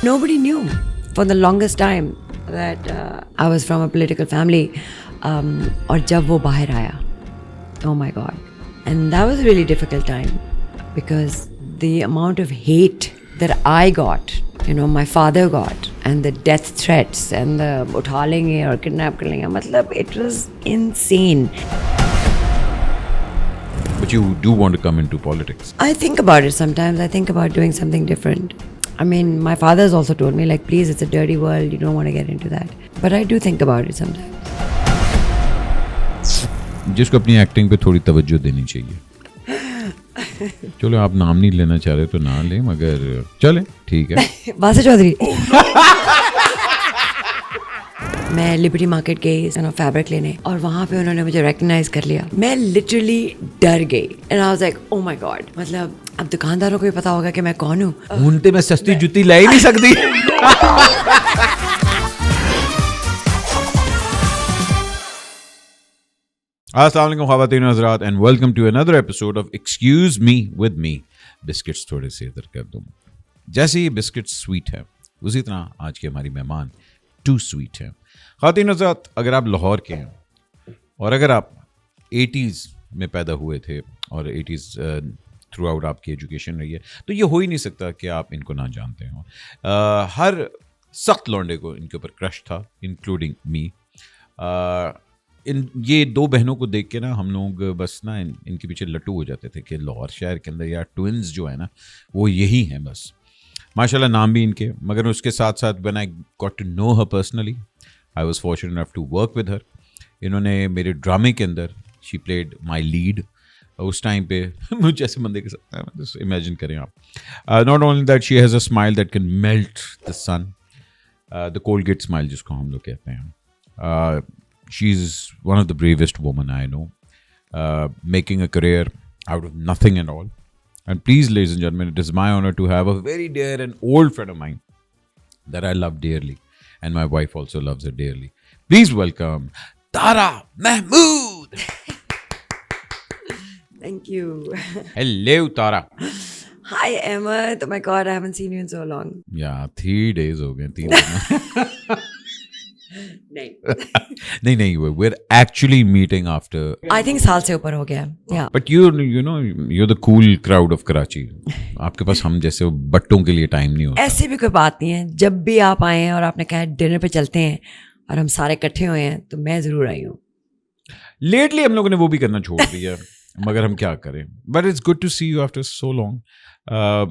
Nobody knew for the longest time that I was from a political family. और जब वो बाहर आया, oh my God. And that was a really difficult time because the amount of hate that I got, my father got, and the death threats and the उठा लेंगे और kidnap कर लेंगे, मतलब it was insane. But you do want to come into politics. I think about it sometimes. I think about doing something different. I mean, my father has also told me, like, please, it's a dirty world. You don't want to get into that. But I do think about it sometimes. जिसको अपनी acting पे थोड़ी तवज्जो देनी चाहिए. चलो आप नाम नहीं लेना चाह रहे तो ना लें, मगर चले ठीक है. वासे चौधरी. मैं लिबर्टी मार्केट गई फैब्रिक लेने और वहाँ पे उन्होंने मुझे रिकग्नाइज कर लिया. मैं लिटरली डर गई and I was like oh my God. मतलब अब दुकानदारों को भी पता होगा कि मैं कौन हूँ. ढूंढते मैं सस्ती जूती ला ही नहीं सकती. अस्सलाम वालेकुम ख़वातीन हज़रात and welcome to another episode of excuse me with me. Biscuits थोड़े से इधर कर दूँ. जैसे ये बिस्किट्स स्वीट है उसी तरह आज के हमारी मेहमान टू स्वीट है. ख़वातीन हज़रात, अगर आप लाहौर के हैं और अगर आप 80s में पैदा हुए थे और 80s थ्रू आउट आपकी एजुकेशन रही है तो ये हो ही नहीं सकता कि आप इनको ना जानते हो. हर सख्त लौंडे को इनके ऊपर क्रश था, इंक्लूडिंग मी. ये दो बहनों को देख के ना हम लोग बस ना इनके पीछे लट्टू हो जाते थे कि लाहौर शहर के अंदर यार ट्विन्स जो है ना वो यही हैं बस. माशाल्लाह नाम भी इनके, मगर उसके साथ साथ when I got to know her personally I was fortunate enough to work with her. इन्होंने मेरे ड्रामे के अंदर शी प्लेड माई लीड. उस टाइम पे मुझे ऐसे बंदे के साथ इमेजिन करें आप. Not only that she has a smile that can melt the sun, the Colgate smile जिसको हम लोग कहते हैं. She is one of the bravest women I know, making a career out of nothing at all. And please, ladies and gentlemen, it is my honor to have a very dear and old friend of mine that I love dearly. And my wife also loves her dearly. Please welcome Tara Mahmood. Thank you. Hello, Tara. Hi, Ahmed. Oh my God, I haven't seen you in so long. Yeah, 3 days हो गए. 3 दिन. नहीं, we're actually meeting after. I think साल से ऊपर हो गया. Yeah. But you know, you're the cool crowd of Karachi. आपके पास हम जैसे बट्टों के लिए टाइम नहीं होता. ऐसी भी कोई बात नहीं है. जब भी आप आए हैं और आपने कहा डिनर पे चलते हैं और हम सारे इकट्ठे हुए हैं तो मैं जरूर आई हूँ. लेटली हम लोगों ने वो भी करना छोड़ दिया. मगर हम क्या करें. But it's good to see you after so long.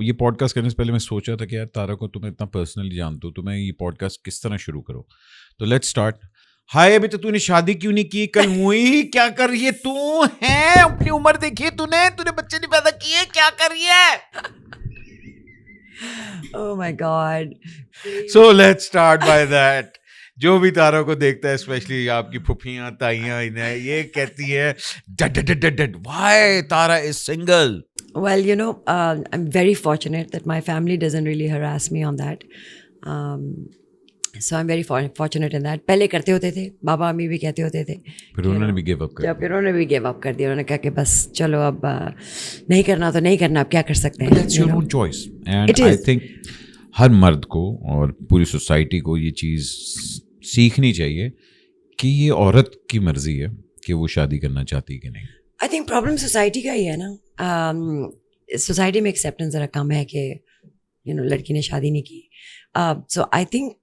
ये पॉडकास्ट करने से पहले मैं सोचा था कि यार तारा को तुम्हें इतना पर्सनली जानता हूँ तो मैं ये पॉडकास्ट किस तरह शुरू करूँ. तो लेट्स स्टार्ट. हाय, अभी तो तूने शादी क्यों नहीं की? कल मुई क्या कर रही है तू? है अपनी उम्र देखी तूने बच्चे नहीं पैदा किए, क्या कर रही है? Oh my God. So let's start by that. जो भी तारा को देखता है, स्पेशली आपकी फुफियां ताइयां, इन्हें ये कहती है did why Tara is single. Well, I'm very fortunate that my family doesn't really harass me on that. So I'm very fortunate in that. पहले करते होते थे, बाबा अम्मी भी कहते होते थे. फिर उन्होंने भी गिव अप कर दिया. फिर उन्होंने भी गिव अप कर दिया. उन्होंने कहा कि बस चलो अब नहीं करना तो नहीं करना, अब क्या कर सकते हैं. That's your own choice. And I think हर मर्द को और पूरी सोसाइटी को ये चीज़ सीखनी चाहिए कि ये औरत की मर्जी है कि वो शादी करना चाहती है कि नहीं. आई थिंक प्रॉब्लम सोसाइटी का ही है ना. सोसाइटी में एक्सेप्टेंस ज़रा कम है कि लड़की ने शादी नहीं की. सो आई थिंक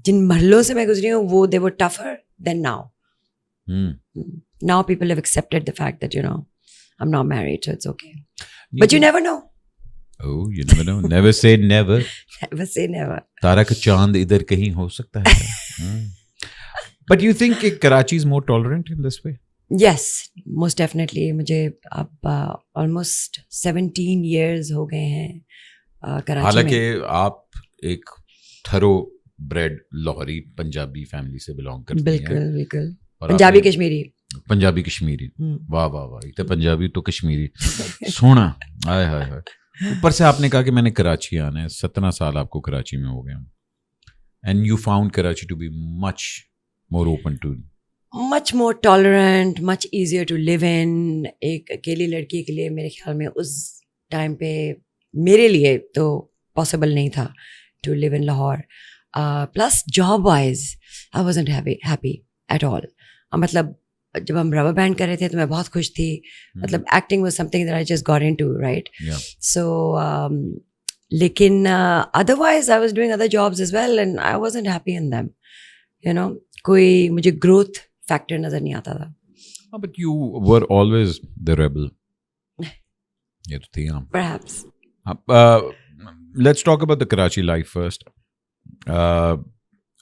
जिन महलों से मैं गुजरी हूँ वो they were tougher than now. Now people have accepted the fact that I am not married, so it's okay. But you never know. Oh, you never know. Never say never. Never say never. तारा का चांद इधर कहीं हो सकता है. But you think Karachi is more tolerant in this way? Yes, most definitely. मुझे अब almost 17 years हो गए हैं कराची में. हालांकि आप एक thorough bread Lahori Punjabi family से बिलोंग करती हैं. बिल्कुल. पंजाबी कश्मीरी. वाह. एक तो पंजाबी तो कश्मीरी. सोना. हाय. ऊपर से आपने कहा कि मैंने कराची आना है. 17 साल आपको कराची में हो गए. And you found Karachi to be much more open to, much more tolerant, much easier to live in. एक अकेली लड़की के लिए मेरे ख्याल में उस टाइम पे मेरे लिए तो पॉसिबल नहीं था to live in Lahore. Plus job wise I wasn't happy at all. मतलब जब हम रबर बैंड कर रहे थे तो मैं बहुत खुश थी. मतलब acting was something that I just got into, right? Yeah. So लेकिन otherwise I was doing other jobs as well and I wasn't happy in them. You know, कोई मुझे growth factor नजर नहीं आता था. Oh, but you were always the rebel. ये तो थी आप. Perhaps. Let's talk about the Karachi life first.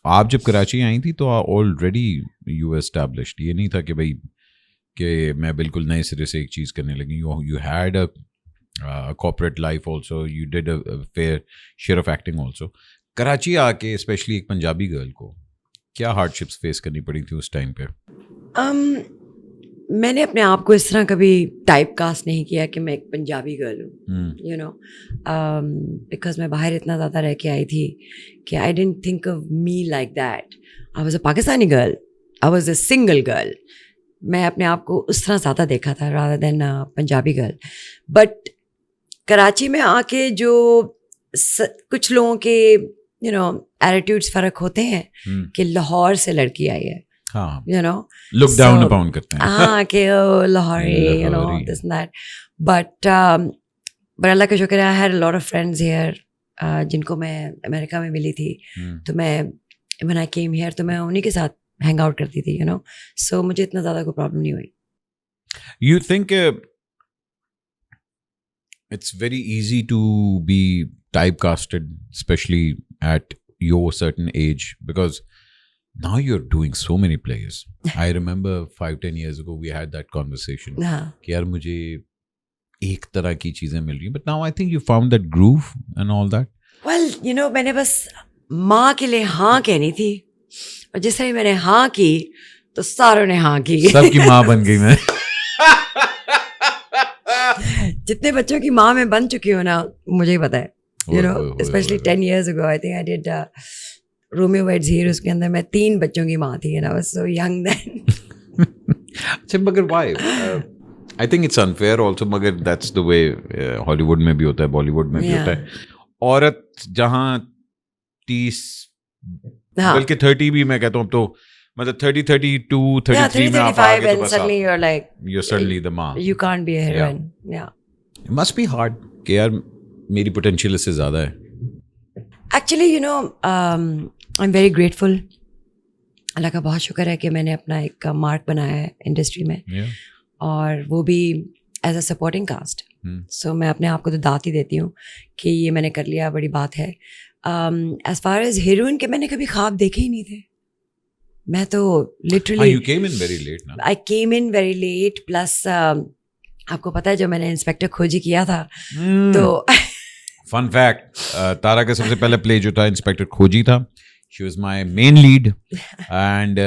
आप जब कराची आई थी तो ऑलरेडी यू एस्टैब्लिश्ड. ये नहीं था कि भाई कि मैं बिल्कुल नए सिरे से एक चीज़ करने लगी. You had a corporate life also, you did a fair share of acting also. Karachi आके स्पेशली एक पंजाबी गर्ल को क्या हार्डशिप्स फेस करनी पड़ी थी उस टाइम पे? मैंने अपने आप को इस तरह कभी टाइप कास्ट नहीं किया कि मैं एक पंजाबी गर्ल हूँ, यू नो, बिकॉज मैं बाहर इतना ज़्यादा रह के आई थी कि I didn't think of me like that. I was a Pakistani girl, I was a single girl. मैं अपने आप को उस तरह ज़्यादा देखा था rather than Punjabi girl. But Karachi में आके जो कुछ लोगों के यू नो एटीट्यूड्स फ़र्क होते हैं कि लाहौर से लड़की आई है, हाँ, you know, look down upon करते हैं. हाँ कि Lahori, you know, this and that. But अल्लाह का शुक्र है, I had a lot of friends here जिनको मैं अमेरिका में मिली थी. तो मैं when I came here तो मैं उन्हीं के साथ hang out करती थी, you know. So मुझे इतना ज़्यादा कोई प्रॉब्लम नहीं हुई. You think it's very easy to be typecasted, especially at your certain age, because now you're doing so many plays. I remember 5-10 years ago we had that conversation कि यार मुझे एक तरह की चीजें मिल रही हैं, but now I think you found that groove and all that. Well, you know, मैंने बस माँ के लिए हाँ कहनी थी और जिस तरह मैंने हाँ की तो सारों ने हाँ की. सबकी माँ बन गई मैं. जितने बच्चों की माँ मैं बन चुकी हूँ ना, मुझे ही पता है. You know, especially 10 years ago, I think I did Romeo White's Hero. उसके अंदर मैं 3 बच्चों की माँ थी and I was so young then. अच्छा, मगर why? I think it's unfair also, मगर that's the way Hollywood में भी होता है, Bollywood में भी होता है. औरत जहाँ 30 बल्कि 30 भी मैं कहता हूँ तो मतलब 30, 32, 33 में आप आ गए तो बस suddenly you're like, you're suddenly the mom. You can't be a heroine. Yeah. It must be hard कि यार मेरी पोटेंशियल इससे ज़्यादा है. Actually, you know, I'm very grateful. अल्लाह का बहुत शुक्र है कि मैंने अपना एक मार्क बनाया है इंडस्ट्री में. और वो भी एज अ सपोर्टिंग कास्ट. सो मैं अपने आप को तो दात ही देती हूँ कि ये मैंने कर लिया, बड़ी बात है. एज फार एज हीरोइन के मैंने कभी ख्वाब देखे ही नहीं थे. मैं तो literally You came in very late ना? I came in very late. Plus आपको पता है जब मैंने इंस्पेक्टर खोजी किया था तो फन फैक्ट, तारा का सबसे पहला प्ले जो था इंस्पेक्टर खोजी था. She was my main lead and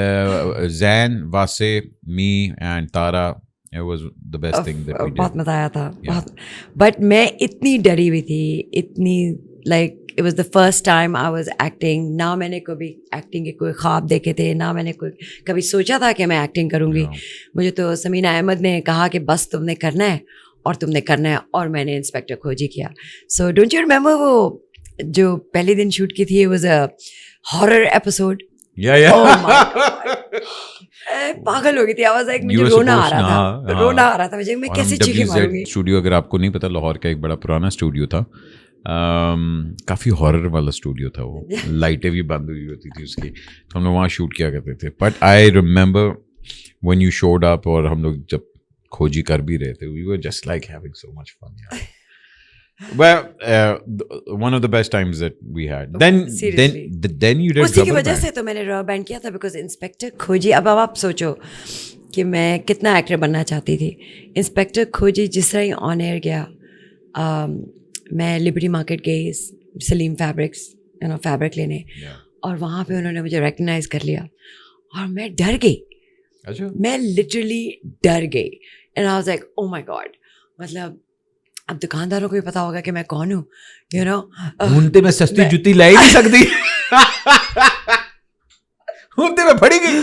Zain, Wasay, me and Tara, it was the best thing that we did. बहुत मजा आया था. बहुत. बट मैं इतनी डरी हुई थी, इतनी like it was the first time I was acting. ना मैंने कभी एक्टिंग के कोई ख्वाब देखे थे, ना मैंने कभी सोचा था कि मैं एक्टिंग करूँगी. मुझे तो समीना अहमद ने कहा कि बस तुमने करना है और तुमने करना है, और मैंने इंस्पेक्टर खोजी किया. सो डोंट यू रिमेंबर वो जो पहले दिन शूट की थी, it was a horror episode. Yeah. Oh my God. पागल हो गई थी. आवाज एक मुझे रोना आ रहा था मुझे. मैं कैसे चीखें मारूंगी. स्टूडियो, अगर आपको नहीं पता, लाहौर का एक बड़ा पुराना स्टूडियो था. काफ़ी हॉरर वाला स्टूडियो था वो. लाइटें भी बंद हुई होती थी उसकी. हम लोग वहाँ शूट किया करते थे. But I remember when you showed up और हम लोग जब खोजी कर भी रहे थे, we were just like having so much fun. Well, one of the best times that we had. Then you did उसी की वजह से तो मैंने रॉ बैंड किया था, बिकॉज इंस्पेक्टर खोजी. अब आप सोचो कि मैं कितना एक्टर बनना चाहती थी. इंस्पेक्टर खोजी जिस तरह ही ऑन एयर गया, मैं लिबर्टी मार्केट गई Salim fabrics, you know, fabric लेने. और वहाँ पे उन्होंने मुझे रिकग्नाइज कर लिया और मैं डर गई. अच्छा. मैं लिटरली डर गई. And I was like oh my God. मतलब अब दुकानदारों को भी पता होगा कि मैं कौन हूँ, यू नो. ढूंढते में सस्ती जूती ला ही नहीं सकती. ढूंढते में फड़ी गई.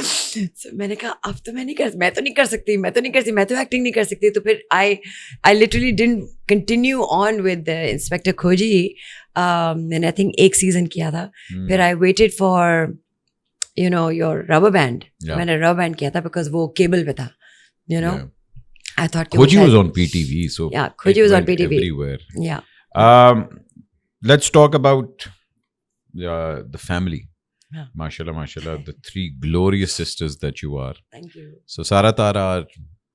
मैंने कहा अब तो मैं तो नहीं कर सकती, मैं तो एक्टिंग नहीं कर सकती. तो फिर I literally didn't continue on with inspector खोजी. मैंने आई थिंक एक सीजन किया था. फिर I waited for your rubber band. मैंने रबर बैंड किया था बिकॉज वो केबल पे था. I thought Khoji was on PTV, so yeah, Khoji was on PTV everywhere. Yeah. Let's talk about the family. Yeah. Mashallah, the 3 glorious sisters that you are. Thank you. So Sara Tara are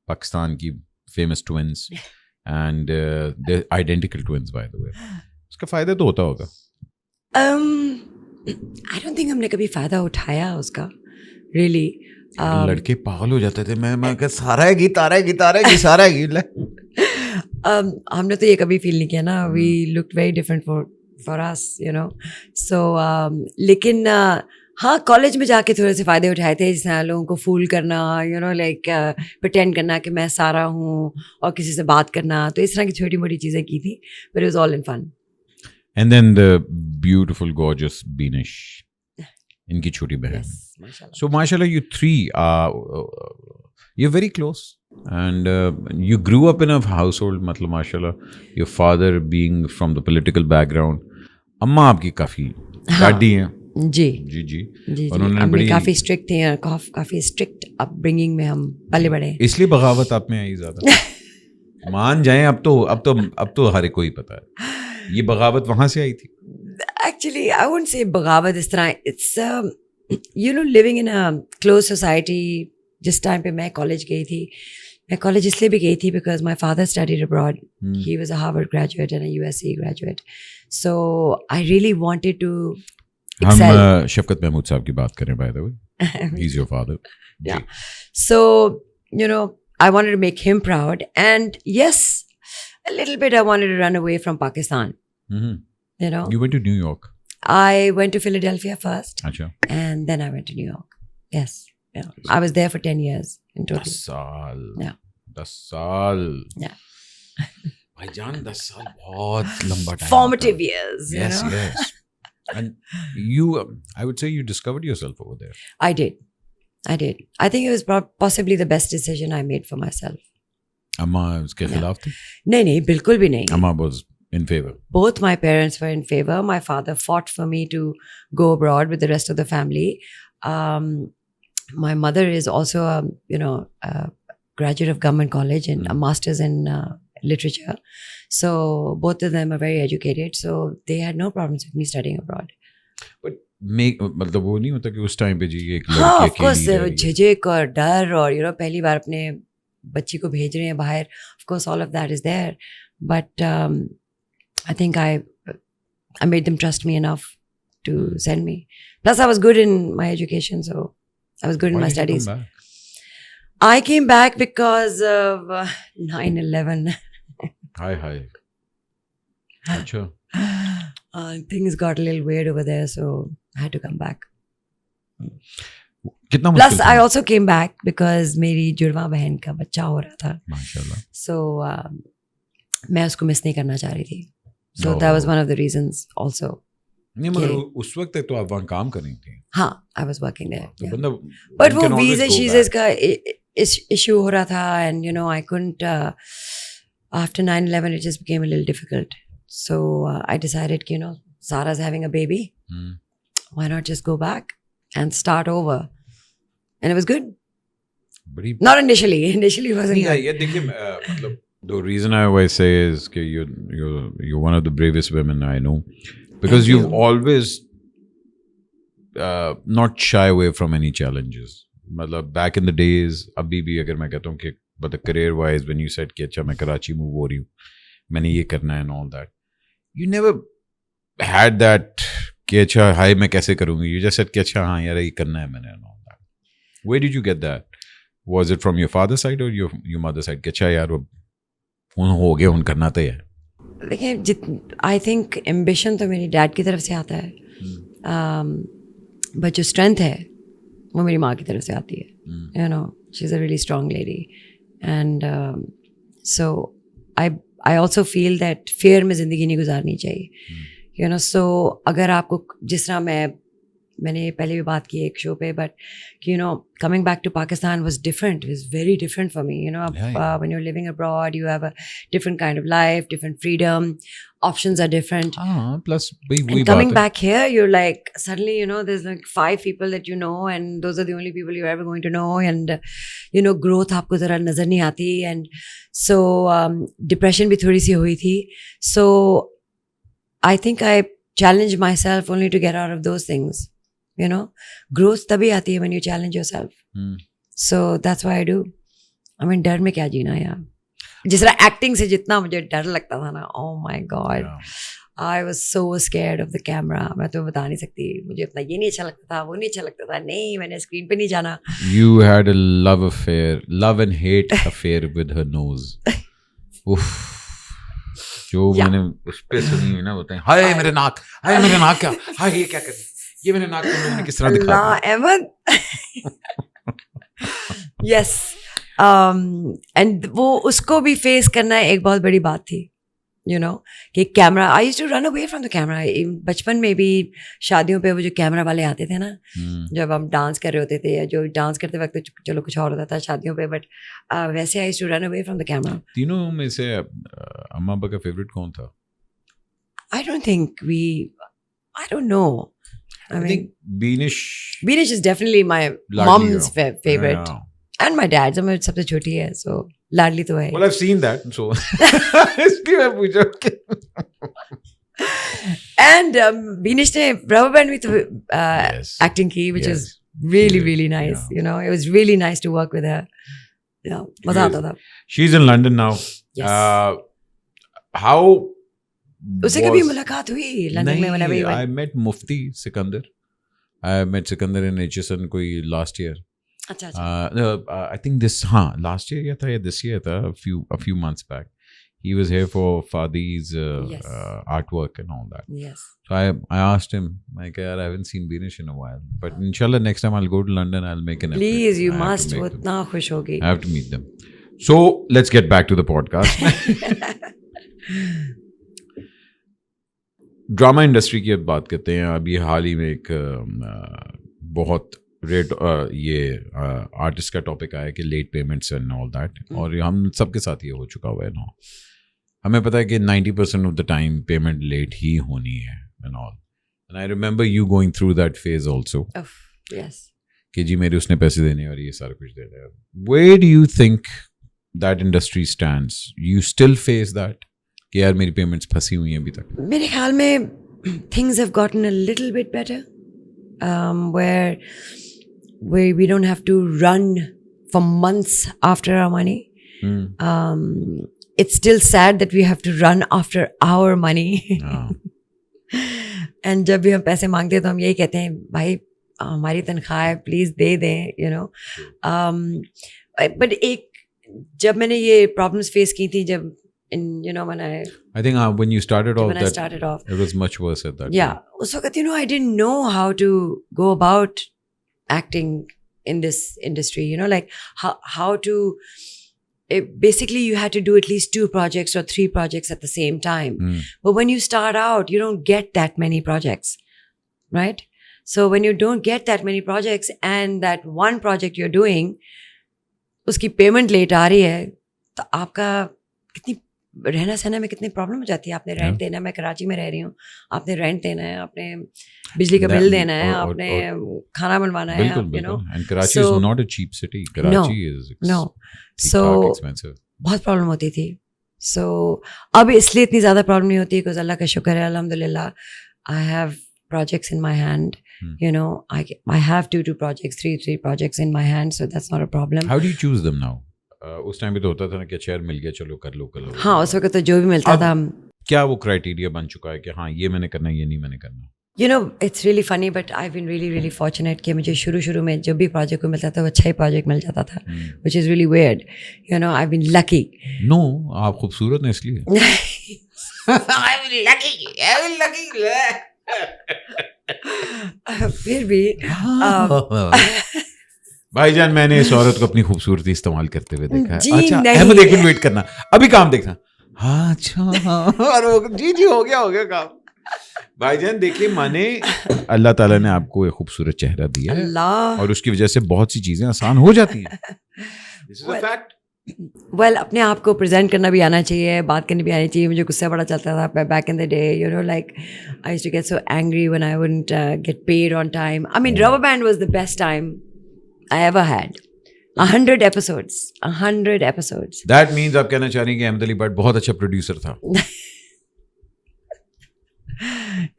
Pakistan ki famous twins, and they're identical twins, by the way. उसका फायदा तो होता होगा. I don't think हमने कभी फायदा उठाया उसका. Really. लड़के पागल हो जाते थे. मैं कह सारा है गीत आ रहा है, गीत आ रहा है, गीत सारा है गीत. हमने तो ये कभी फील नहीं किया ना. We looked very different for us, So लेकिन हाँ, कॉलेज में जाके थोड़े से फायदे उठाए थे, जैसे लोगों को फूल करना, लाइक प्रिटेंड करना कि मैं सारा हूँ और किसी से बात करना, तो इस तरह की छोटी मोटी चीज़ें की थी. But it was all in fun. And then the beautiful, gorgeous Beenish, इनकी छोटी बहन. Yes, mashallah. So mashallah, you 3 are you're very close, and you grew up in a household. मतलब mashallah, your father being from the political background. अम्मा आपकी काफी दादी हैं. जी. और उन्होंने अम्मी बड़ी काफ़ी स्ट्रिक्ट थी, काफ़ी स्ट्रिक्ट अपब्रिंगिंग में हम पले बड़े. इसलिए बगावत आप में आई ज्यादा. मान जाएं, अब तो हर कोई पता है. ये बगावत वहां से आई थी. Actually, I wouldn't say बगावत इस तरह. It's living in a closed society. जिस टाइम पे मैं कॉलेज गई थी, मैं कॉलेज इसलिए भी गई थी because my father studied abroad. He was a Harvard graduate and a USC graduate. So I really wanted to excel. हम शफकत महमूद साहब की बात करें, by the way. He's your father. Yeah. So, I wanted to make him proud. And yes, a little bit I wanted to run away from Pakistan. Mm-hmm. You went to New York. I went to Philadelphia first. Achha. And then I went to New York. Yes. Yeah. I was there for 10 years in total. 10 साल. Yeah. 10 साल. Yeah. भाईजान 10 साल बहुत लंबा time. Formative years. Yes, yes. And you, I would say you discovered yourself over there. I did. I think it was possibly the best decision I made for myself. अम्मा उसके खिलाफ थी? नहीं, बिल्कुल भी नहीं. अम्मा was in favor. Both my parents were in favor. My father fought for me to go abroad with the rest of the family. My mother is also a graduate of government college and a master's in literature. So both of them are very educated. So they had no problems with me studying abroad. But मतलब वो नहीं होता कि उस time पे जी एक लड़की हाँ, of course, अकेली रह रही है. झिझक और डर और पहली बार अपने बच्ची को भेज रहे हैं बाहर. Of course, all of that is there. But I think I made them trust me enough to send me. Plus, I was good in my education, so I was good in my studies. Why did you come back? I came back because of 9/11. Hi. अच्छा. Things got a little weird over there, so I had to come back. कितना Plus, मुश्किल I था? also came back because मेरी जुड़वा बहन का बच्चा हो रहा था. माशाल्लाह. So मैं उसको मिस नहीं करना चाह रही थी. So that was one of the reasons also. नहीं मगर उस वक्त तक तो आप वहाँ काम कर रही थी. हाँ, I was working there. तो Yeah. बंदा But one वो can always visa go cheeses back. का issue हो रहा था, and I couldn't. After 9/11, it just became a little difficult. So I decided, Zara's having a baby. Why not just go back and start over? And it was good. बड़ी Not initially. Initially it wasn't नहीं good. ये देखिए मतलब the reason I always say is कि you're one of the bravest women I know because Thank you've you. always not shy away from any challenges. मतलब back in the days अभी भी अगर मैं कहता हूँ कि but career wise when you said कि अच्छा मैं कराची मूव हो रही हूँ मैंने ये करना है and all that you never had that कि अच्छा हाय मैं कैसे करूँगी. You just said कि अच्छा हाँ यार ये करना है मैंने and all that. Where did you get that? Was it from your father's side or your mother's side? कि अच्छा यार उन हो गए उन करना तो है. देखिए आई थिंक एम्बिशन तो मेरी डैड की तरफ से आता है, बट जो स्ट्रेंथ है वो मेरी माँ की तरफ से आती है. She is a really strong lady and so I also feel that fair में ज़िंदगी नहीं गुजारनी चाहिए. सो अगर आपको जिस तरह मैं मैंने पहले भी बात की एक शो पे, but you know coming back to Pakistan was different, it was very different for me, you know. When you're living abroad, you have a different kind of life, different freedom, options are different. Plus And coming back here, you're like suddenly, you know, there's like 5 people that you know, and those are the only people you're ever going to know, and you know, growth आपको जरा नजर नहीं आती, and so depression भी थोड़ी सी हुई थी. So I think I challenged myself only to get out of those things. You know, growth तभी आती है when you challenge yourself. So that's why I do. I mean, डर में क्या जीना यार. जिस तरह एक्टिंग से जितना मुझे डर लगता था ना, oh my God, I was so scared of the camera. मैं तो बता नहीं सकती. मुझे इतना ये नहीं अच्छा लगता था, वो नहीं अच्छा लगता था. नहीं, मैंने स्क्रीन पे नहीं जाना. You had a love and hate affair with her nose. Uff. जो मैंने उस पे सुनी है ना, बताएं हाय मेरे नाक क्या, हाय ये क्या कर रही, ये मेरे नाक को मैंने किस तरह दिखा यस. एंड वो उसको भी फेस करना एक बहुत बड़ी बात थी, यू नो, कि camera, I used to run away from the camera. बचपन में भी शादियों पे वो जो कैमरा वाले आते थे ना, जब हम डांस कर रहे होते थे, या जो डांस करते वक्त तो चलो कुछ और होता था शादियों पे, बट वैसे I used to run away from the camera. तीनों में से अम्मा अब्बा का फेवरेट कौन था? I don't know. I mean, Beenish is definitely my mom's favorite. Yeah. And my dad's. मैं सबसे छोटी है, so लाडली तो है. Well, I've seen that, so इसलिए मैं पूछा. And Beenish ने rubber band में तो acting की, which is really nice. Yeah. You know, it was really nice to work with her. Yeah, मजा आता था. She's in London now. Yes. How? उससे कभी मुलाकात हुई लंदन में? Whenever you went. I met Mufti Sikandar. I met Sikandar in HSN कोई last year. अच्छा. I think last year था या this year था, a few months back. He was here for Fadi's artwork and all that. Yes. So I asked him, like, I haven't seen Beenish in a while, but inshallah next time I'll go to London, I'll make an effort. Please, you must. वो इतना खुश होगी. I have to meet them. So let's get back to the podcast. Drama industry की अब बात करते हैं. अभी हाल ही में एक बहुत ये आर्टिस्ट का टॉपिक आया कि late payments and all that, और हम सबके साथ ये हो चुका हुआ है ना. हमें पता है कि 90% of the time payment late ही होनी है and all. And I remember you going through that phase also. Yes. कि जी मेरे उसने पैसे देने और ये सारा कुछ देना है. Where do you think that industry stands? You still face that कि यार मेरी पेमेंट्स फंसी हुई हैं अभी तक? मेरे ख्याल में things have gotten a little bit better, where we don't have to run for months after our money. It's still sad that we have to run after our money. And जब भी हम पैसे मांगते हैं तो हम यही कहते हैं, भाई हमारी तनख्वाह है, प्लीज दे दें, you know. But जब मैंने ये problems face की थी, जब you know, I think when you started off, it was much worse at that. Yeah. Us waqt, you know, I didn't know how to go about acting in this industry, you know, like how to, basically you had to do at least 2 projects or 3 projects at the same time. But when you start out, you don't get that many projects, right? So when you don't get that many projects and that one project you're doing, उसकी payment late आ रही है, तो आपका कितनी रहना सहना में कितनी प्रॉब्लम हो जाती है. आपने रेंट देना है, मैं कराची में रह रही हूँ, आपने रेंट देना है, आपने बिजली का बिल देना है, आपने खाना बनवाना है, you know. And Karachi is not a cheap city. Karachi is so expensive. बहुत प्रॉब्लम होती थी. So अब इसलिए इतनी ज़्यादा प्रॉब्लम नहीं होती, because अल्लाह का शुक्र है, अल्हम्दुलिल्लाह, I have projects in my hand. You know, I have 2 projects, 3 projects in my hand, so that's not a problem. How do you choose them now? उस टाइम भी तो होता था ना कि शेयर मिल गया, चलो कर लो. हाँ, उस वक्त तो जो भी मिलता था. क्या वो क्राइटेरिया बन चुका है कि हाँ ये मैंने करना, ये नहीं मैंने करना? You know, it's really funny, but I've been really fortunate कि मुझे शुरू में जब भी प्रोजेक्ट को मिलता था, वो अच्छा ही प्रोजेक्ट मिल जाता था, which is really weird. You know, I've been lucky. No, आप खूबसूरत हैं इसलिए. I'm lucky. फिर भी भाईजान, मैंने इस औरत को अपनी खूबसूरती इस्तेमाल करते हुए देखा है. अच्छा, अहमद एक मिनट वेट करना, अभी काम देखना. हाँ अच्छा, और जी हो गया काम. भाईजान देखिए, माने अल्लाह ताला ने आपको एक खूबसूरत चेहरा दिया है अल्लाह और उसकी वजह से बहुत सी चीजें आसान हो जाती हैं. This is a fact. Well अपने आप को प्रेजेंट करना भी आना चाहिए, बात करनी भी आनी चाहिए. मुझे गुस्सा बड़ा चलता था back in the day, you know, like I used to get so angry when I wouldn't get paid on time. I mean rubber band was the best time I ever had. 100 episodes. That means आप कहना चाह रही हैं कि अहमद अली भट्ट बहुत अच्छा producer था.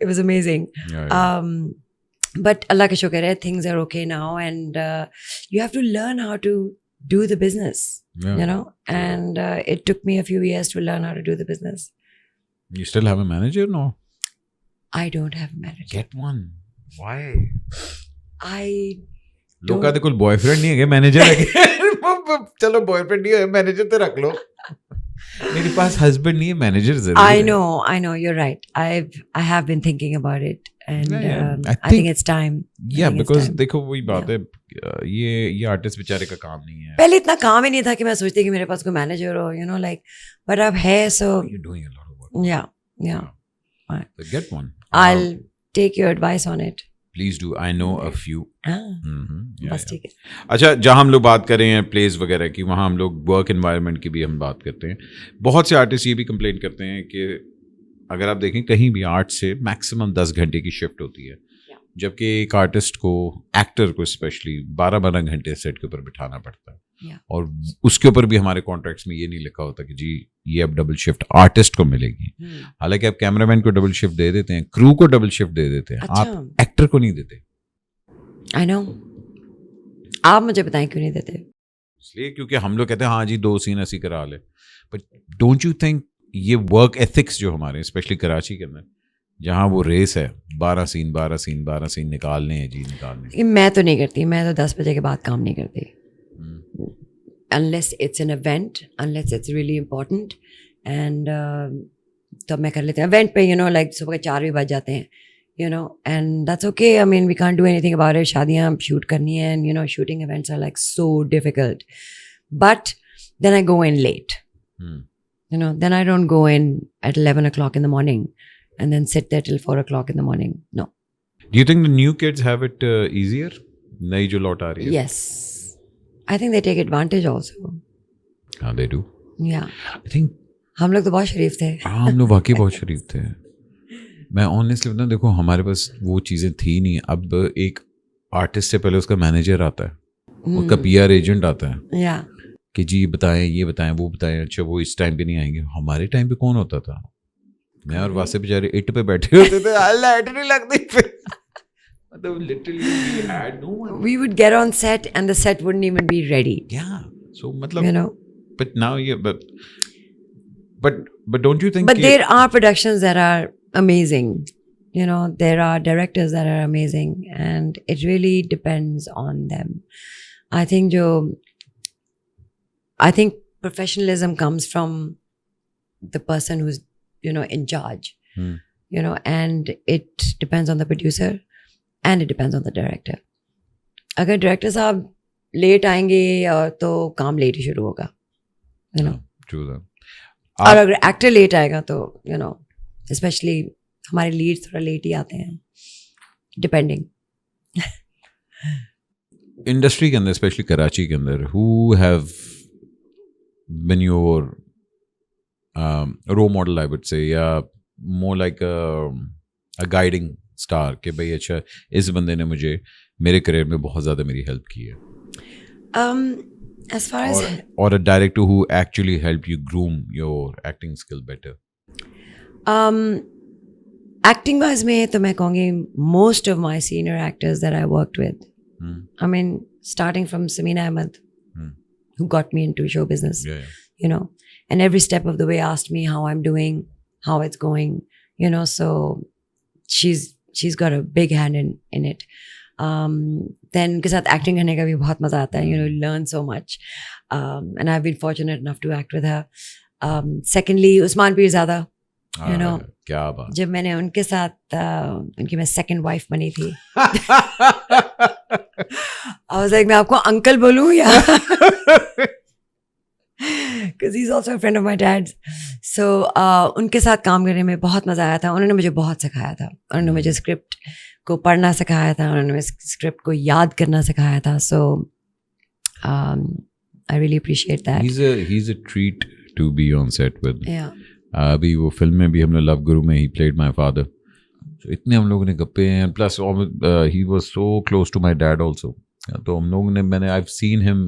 It was amazing. Yeah. But Allah ka shukar hai, things are okay now, and you have to learn how to do the business, Yeah. you know, and it took me a few years to learn how to do the business. You still have a manager? No. I don't have a manager. Get one. Why? I लोग कहते कोई boyfriend नहीं है, manager है. चलो boyfriend नहीं है, manager तो रख लो. मेरे पास हस्बैंड नहीं है, मैनेजर जरूर है. I know, you're right. I have been thinking about it, and Yeah. I think it's time. Yeah, because देखो वही बात है, ये आर्टिस्ट बेचारे का काम नहीं है. पहले इतना काम ही नहीं था कि मैं सोचती कि मेरे पास कोई मैनेजर हो, you know, like, but अब है, so You're doing a lot of work. yeah. So get one. I'll take your advice on it. Please do. I know a few. बस Yeah. ठीक है. अच्छा, जहाँ हम लोग बात कर रहे हैं प्लेस वगैरह की, वहाँ हम लोग वर्क एनवायरनमेंट की भी हम बात करते हैं. बहुत से आर्टिस्ट ये भी कंप्लेन करते हैं कि अगर आप देखें कहीं भी 8 से मैक्सिमम 10 घंटे की शिफ्ट होती है, जबकि एक आर्टिस्ट को, एक्टर को स्पेशली 12-12 घंटे सेट के ऊपर बिठाना पड़ता है. और उसके ऊपर भी हमारे कॉन्ट्रैक्ट्स में ये नहीं लिखा होता कि जी ये अब डबल शिफ्ट आर्टिस्ट को मिलेगी. हालांकि आप कैमरामैन को डबल शिफ्ट दे देते हैं, क्रू को डबल शिफ्ट दे देते हैं, आप एक्टर को नहीं देते. I know. आप मुझे बताएं क्यों नहीं देते? इसलिए क्योंकि हम लोग कहते हैं हाँ जी 2 सीन ऐसी करा ले. बट डोंट यू थिंक ये वर्क एथिक्स जो हमारे स्पेशली कराची के अंदर, जहाँ वो रेस है 12 सीन निकालने हैं जी, निकालने. मैं तो नहीं करती. मैं तो 10 बजे के बाद काम नहीं करती. Unless it's an event, unless it's really important, and तब मैं कर लेती हूँ. इवेंट पे, you know, like सुबह के 4 भी बज जाते हैं, you know, and that's okay. I mean, we can't do anything about it. शादियाँ शूट करनी है, and you know, shooting events are like so difficult. But then I go in late. You know, then I don't go in at 11 o'clock in the morning and then sit there till 4 o'clock in the morning. No. Do you think the new kids have it easier? नई जो लौट आ रही है. Yes. I think they take advantage also. हाँ, they do. Yeah. I think हम लोग तो बहुत शरीफ थे. हाँ, हम लोग वाकई बहुत शरीफ थे. मैं ऑनेस्टली बताऊँ, देखो हमारे पास वो चीज़ें थी नहीं. अब एक आर्टिस्ट से पहले उसका मैनेजर आता है, उसका PR एजेंट आता है. Yeah. कि जी बताएं, ये बताएं, वो बताएं. अच्छा, वो इस टाइम पे नहीं आएंगे. हमारे टाइम पे कौन होता था? मैं और वासे बेचारे इट पे बैठे होते थे. लाइट नहीं लगती फिर. मतलब literally we had no one. We would get on set and the set wouldn't even be ready. Yeah. So मतलब, you know. But now but don't you think? But there are productions that are amazing. You know, there are directors that are amazing, and it really depends on them. I think professionalism comes from the person who's, you know, in charge. You know, and it depends on the producer. And it depends on the director. अगर director साहब late आएंगे तो काम late ही शुरू होगा, you know. True that. और अगर actor late आएगा तो, you know, especially हमारे लीड्स थोड़ा लेट ही आते हैं, depending. इंडस्ट्री के अंदर, स्पेशली कराची के अंदर, who have been your role model, I would say, या more like a guiding star के भाई अच्छा इस बंदे ने मुझे मेरे करियर में बहुत ज़्यादा मेरी हेल्प की है? As far as or a director who actually helped you groom your acting skill better? Acting wise में तो मैं कहूँगी most of my senior actors that I worked with, I mean starting from Samina Ahmed, who got me into show business, you know, and every step of the way asked me how I'm doing, how it's going, you know, so she's got a big hand in it. Then उनके साथ acting करने का भी बहुत मज़ा आता है, you know, you learn so much, and I've been fortunate enough to act with her. Secondly, Usman Pirzada, you know, क्या बात. जब मैंने उनके साथ उनकी मैं सेकंड वाइफ बनी थी. I was like, मैं आपको अंकल बोलूँ या because he's also a friend of my dad's. So उनके साथ काम करने में बहुत मज़ा आया था. उन्होंने मुझे बहुत सिखाया था. उन्होंने मुझे स्क्रिप्ट को पढ़ना सिखाया था. उन्होंने मुझे स्क्रिप्ट को याद करना सिखाया था. So I really appreciate that. He's a treat to be on set with. Yeah. अभी वो फिल्म में भी हमने लव गुरु में ही प्लेड माई फादर. So इतने हम लोगों ने गप्पे हैं. Plus he was so close to my dad also. तो हम लोगों ने मैंने I seen him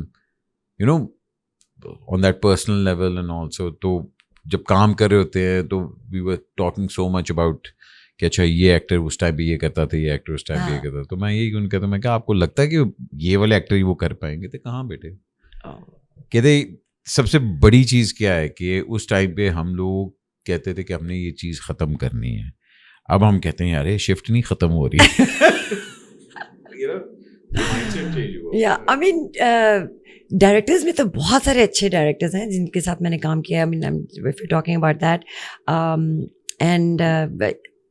you know on that personal level and also. तो जब काम कर रहे होते हैं तो we were talking so much about कि अच्छा ये एक्टर उस टाइम भी ये करता था, ये एक्टर उस टाइम भी ये करता था. तो मैं यही उनको कहता मैं क्या आपको लगता है कि ये वाले एक्टर ही वो कर पाएंगे? तो कहाँ बेटे. कहते सबसे बड़ी चीज़ क्या है कि उस टाइम पे हम लोग कहते थे कि हमने ये चीज़ ख़त्म करनी है. अब हम कहते हैं यार शिफ्ट नहीं ख़त्म हो रही या आई मीन डायरेक्टर्स में तो बहुत सारे अच्छे डायरेक्टर्स हैं जिनके साथ मैंने काम किया. I mean if you talking about that and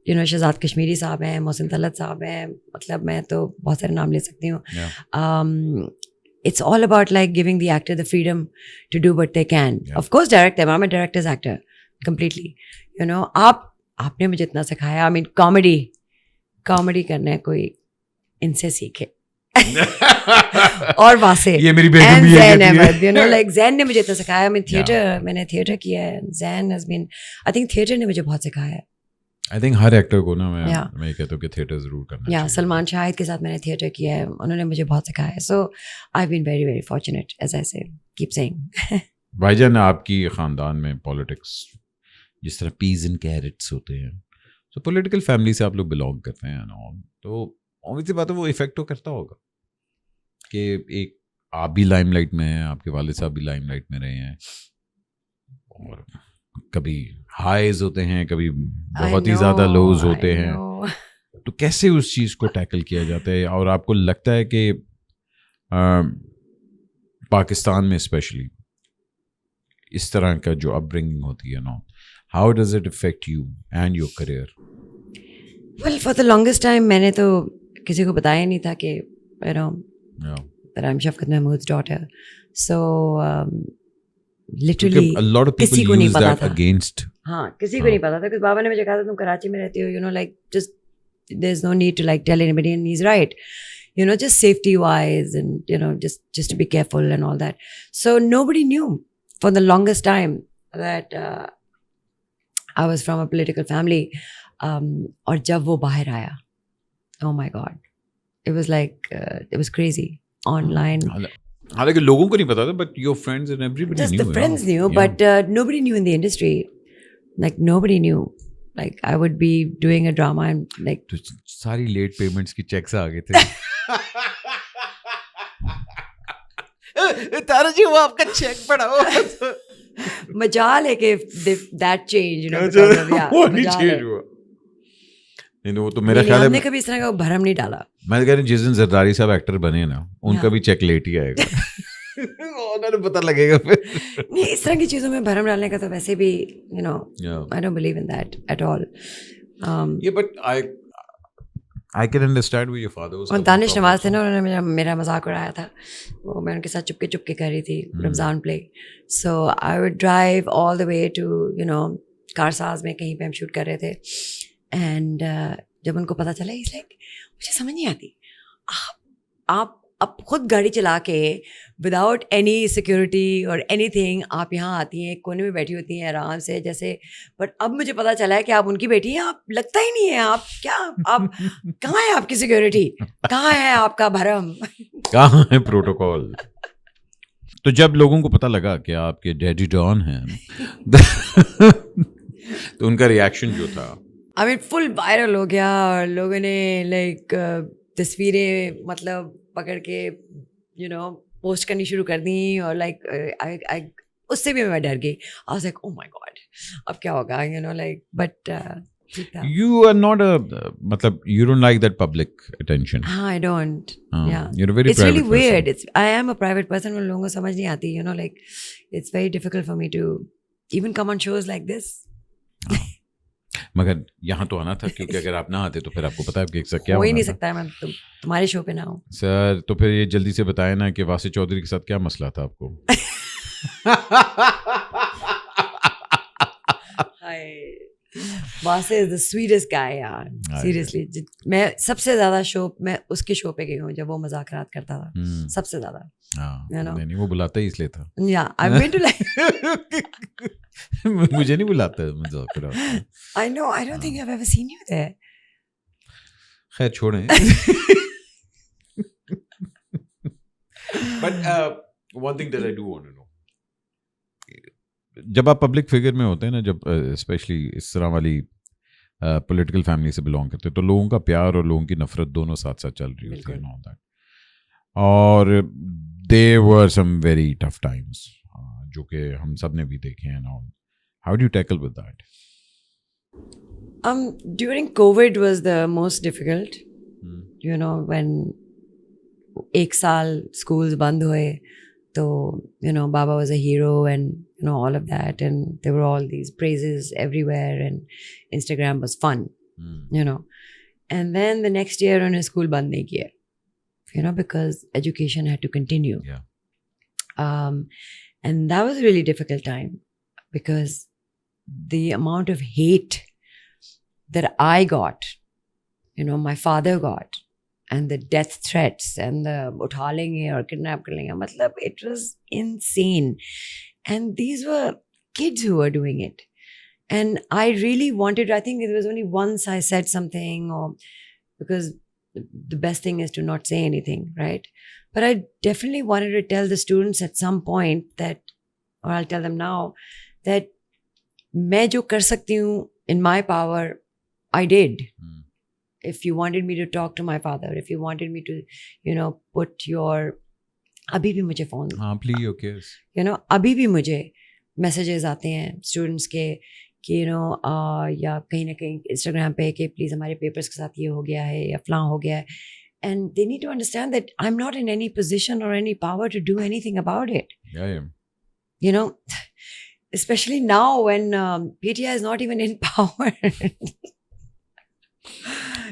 you know Shahzad Kashmiri sahab हैं, मोहसिन तलत साहब हैं. मतलब मैं तो बहुत सारे नाम ले सकती हूँ. It's all about like giving the actor the freedom to do what they can. Yeah. Of course, director. I'm a director's actor completely. You know, आपने मुझे इतना सिखाया. I mean, comedy करना है कोई इनसे सीखे. और वासे. ये मेरी बेगम भी है. Ahmed, you know, like Zain ने मुझे इतना सिखाया. I mean, theater. मैंने theater किया है. Zain has been. I think theater ने मुझे बहुत सिखाया है. आई थिंक हर एक्टर को ना मैं कहता हूँ कि थिएटर ज़रूर करना चाहिए. सलमान शाहिद के साथ मैंने थिएटर किया है. उन्होंने मुझे बहुत सिखाया है. So I been very very fortunate as I say keep saying. भाईजान आपकी ख़ानदान में पॉलिटिक्स जिस तरह पीज एंड कैरेट्स होते हैं, तो पॉलिटिकल फैमिली से आप लोग बिलोंग करते हैं ना, तो ऑब्वियसली बात है वो इफेक्ट तो करता होगा कि एक आप भी लाइमलाइट में हैं, आपके वालिद साहब भी लाइमलाइट में रहे हैं, और कभी हाईज होते हैं, कभी बहुत ही ज़्यादा लोज होते हैं. तो कैसे उस चीज़ को टैकल किया जाता है? और आपको लगता है कि पाकिस्तान में स्पेशली इस तरह का जो अपब्रिंगिंग होती है ना, how does it affect you and your career? Well for the longest time मैंने तो किसी को बताया नहीं था कि you know that I am Shafqat Mahmood's daughter. So literally किसी को नहीं पता था. हाँ, किसी को नहीं पता था. क्योंकि बाबा ने मुझे कहा था तुम कराची में रहती हो, you know like just there is no need to like tell anybody, and he is right, you know, just safety wise and you know just to be careful and all that. So nobody knew for the longest time that I was from a political family. और जब वो बाहर आया, oh my god, it was like it was crazy online. हालांकि लोगों को नहीं पता था, but your friends and everybody just knew. The friends knew, yeah. But nobody knew in the industry. Like nobody knew. Like I would be doing a drama and like तो सारी late payments की checks आ गए थे. तारा जी वो आपका check पढ़ाओ. मजाल है कि that change, you know, because of, yeah, वो नहीं चेंज हुआ. नहीं वो तो मेरा ख्याल है हमने कभी इस तरह का भरम नहीं डाला. मैं कह रहा हूँ जिस दिन जरदारी साहब एक्टर बने ना, उनका भी चेक लेट ही आएगा. उन्होंने पता लगेगा फिर. नहीं, इस तरह की चीज़ों में भरम डालने का तो वैसे भी you know, I don't believe in that at all. Yeah, but I can understand where your father was. और दानिश नवाज थे ना, उन्होंने मेरा मजाक उड़ाया था. वो मैं उनके साथ चुपके चुपके कर रही थी Ramzan play. So I would drive all the way to you know Karsaz में कहीं पे हम शूट कर रहे थे. And जब उनको पता चला, इस लाइक मुझे समझ नहीं आती, आप खुद गाड़ी चला के विदाउट एनी सिक्योरिटी और एनीथिंग आप यहाँ आती हैं, एक कोने में बैठी होती हैं आराम से जैसे. बट अब मुझे पता चला है कि आप उनकी बेटी हैं. आप लगता ही नहीं है, आप क्या, आप कहाँ है आपकी सिक्योरिटी, कहाँ है आपका भरम, कहाँ है प्रोटोकॉल? तो जब लोगों को पता लगा कि आपके डैडी डॉन हैं तो उनका रिएक्शन जो था, आई मीन फुल वायरल हो गया, और लोगों ने लाइक तस्वीरें मतलब पकड़ के यू नो पोस्ट करनी शुरू कर दी. और लाइक उससे भी मैं डर गई. I was like oh my God, अब क्या होगा, you know like. But you are not a मतलब you don't like that public attention. हाँ, I don't. Yeah, you're a very it's really private weird. I am a private person. उन लोगों को समझ नहीं आती, you know, like it's very difficult for me to even come on shows like this. मगर यहाँ तो आना था, क्योंकि अगर आप ना आते तो फिर आपको पता है कि क्या हो ही नहीं सकता है मैं तुम्हारे शो पे ना हूँ. सर तो फिर ये जल्दी से बताया ना कि वासी चौधरी के साथ क्या मसला था आपको? वासे is the sweetest guy यार. हाँ, Seriously. मैं सबसे ज़्यादा शो मैं उसके शो पे गई हूँ जब वो मजाकरात करता था. सबसे ज़्यादा. हाँ, You know? नहीं वो बुलाता ही इसलिए था. Yeah, I've been to like. मुझे नहीं बुलाता मजाक. I know. I don't think I've ever seen you there. खैर छोड़ें. But one thing that I do want to know, जब आप पब्लिक फिगर में होते हैं ना, जब स्पेशली इस तरह वाली पॉलिटिकल फैमिली से बिलोंग करते हैं, तो लोगों का प्यार और लोगों की नफरत दोनों साथ साथ चल रही होती है ना, दैट. और there were some very tough times जो कि हम सब ने भी देखे हैं ना. How do you tackle with that? During COVID was the most difficult. You know, when एक साल schools बंद हुए, तो you know Baba was a hero and you know all of that, and there were all these praises everywhere, and Instagram was fun, you know. And then the next year उन्हें school बंद नहीं किया, you know, because education had to continue. Yeah. And that was a really difficult time because the amount of hate that I got, you know, my father got, and the death threats and the utha lenge or kidnap kar lenge, matlab, it was insane. And these were kids who were doing it. And I really wanted, I think it was only once I said something, or because the best thing is to not say anything, right? But I definitely wanted to tell the students at some point that, or I'll tell them now, that मैं जो कर सकती हूँ in my power, I did. If you wanted me to talk to my father, if you wanted me to, you know, put your, अभी भी मुझे phone, please, okay, you know, अभी भी मुझे messages आते हैं students के कि you know या कहीं ना कहीं Instagram पे कि please हमारे papers के साथ ये हो गया है या फलां हो गया है, and they need to understand that I'm not in any position or any power to do anything about it. Yeah. You know, especially now when PTI is not even in power.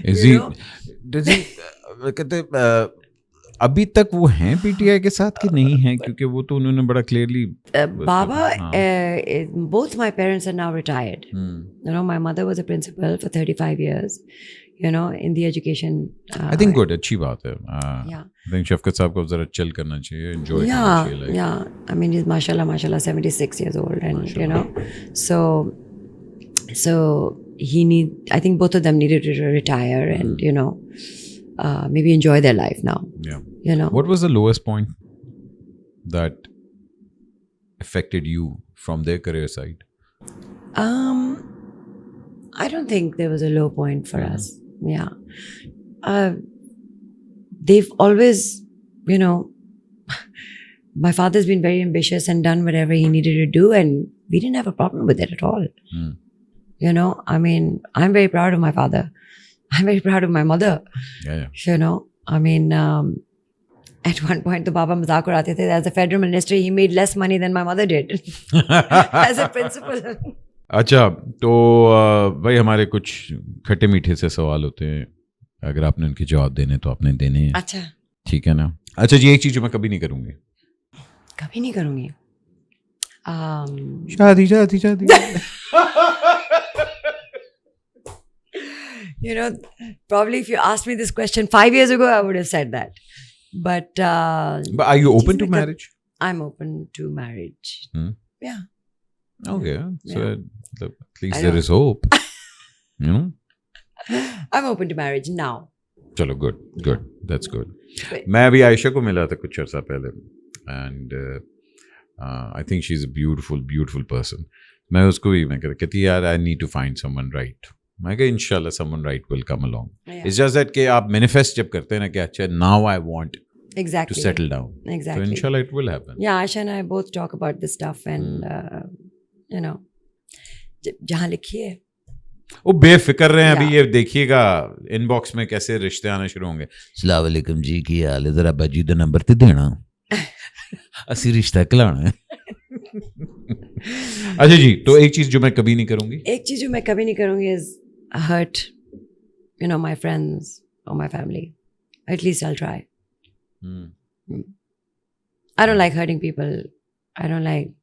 Is he? Does he? कहते अभी तक वो हैं PTI के साथ कि नहीं हैं, क्योंकि वो तो उन्होंने बड़ा clearly Baba, both my parents are now retired. You know, my mother was a principal for 35 years, you know, in the education. I think good, अच्छी बात है. Yeah. I think शफकत साहब को जरा chill करना चाहिए, enjoy करना चाहिए. Like. Yeah. I mean, he's mashallah 76 years old, and Mashallah. you know, so I think both of them needed to retire and you know, maybe enjoy their life now. Yeah. You know. What was the lowest point that affected you from their career side? I don't think there was a low point for us. Yeah. They've always, you know, my father's been very ambitious and done whatever he needed to do, and we didn't have a problem with it at all. You know, I mean, I'm very proud of my father. I'm very proud of my mother. Yeah. You know, I mean, at one point, the Baba mazak udate the. As a federal minister, he made less money than my mother did as a principal. अच्छा, तो भाई हमारे कुछ खट्टे मीठे से सवाल होते हैं, अगर आपने उनके जवाब देने तो आपने देने हैं. अच्छा, ठीक है ना. अच्छा जी, एक चीज जो मैं कभी नहीं करूँगी. कभी नहीं करूँगी. शादी. You know, probably if you asked me this question 5 years ago, I would have said that. But are you open to marriage? I'm open to marriage. Yeah. Okay. So Yeah. at least there is hope. You know? I'm open to marriage now. चलो, good. That's good. मैं अभी आयशा को मिला था कुछ अर्सा पहले, and I think she's a beautiful person. मैं उसको भी मैं कहती यार I need to find someone right. मैं कहा इंशाल्लाह someone right will come along. Yeah. It's just that कि आप manifest जब करते हैं ना कि अच्छा now I want Exactly. to settle down. Exactly. So inshallah it will happen. Yeah, Aisha and I both talk about this stuff, and you know, जहाँ लिखी है. वो बेफिक्र रहे हैं. Yeah. अभी ये देखिएगा इनबॉक्स में कैसे रिश्ते आने शुरू होंगे. अस्सलाम वालेकुम जी, की हाल है, जरा बाजी दा नंबर ते देना. असी रिश्ता कलाना है. अच्छा जी, तो एक चीज जो मैं कभी नहीं करूंगी. एक चीज जो मैं कभी नहीं करूंगी is hurt, you know, my friends or my family. At least I'll try. I don't like hurting people. I don't like,